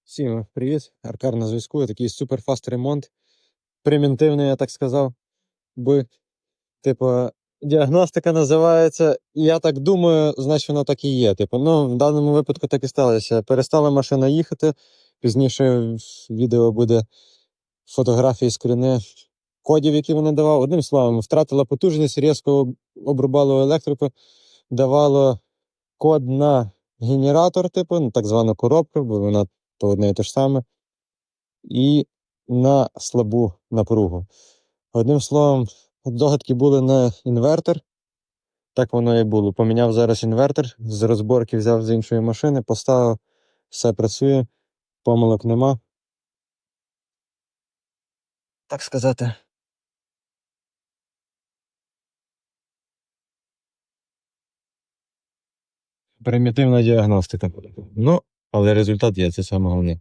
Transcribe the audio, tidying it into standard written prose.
Всім привіт, Аркар на зв'язку. Такий суперфаст ремонт. Примітивний, я так сказав. Би, типу, діагностика називається. І я так думаю, значить воно так і є. В даному випадку так і сталося. Перестала машина їхати. Пізніше в відео буде фотографії скріни кодів, які вона давала. Одним словом, втратила потужність, різко обрубало електрику, давало код на генератор, так звану коробку, бо вона то одне і те ж саме. І на слабу напругу. Одним словом, догадки були на інвертор. Так воно і було. Поміняв зараз інвертор, з розборки взяв з іншої машини, поставив, все працює, помилок нема. Так сказати. Примітивна діагностика. Ну, але результат є, це саме головне.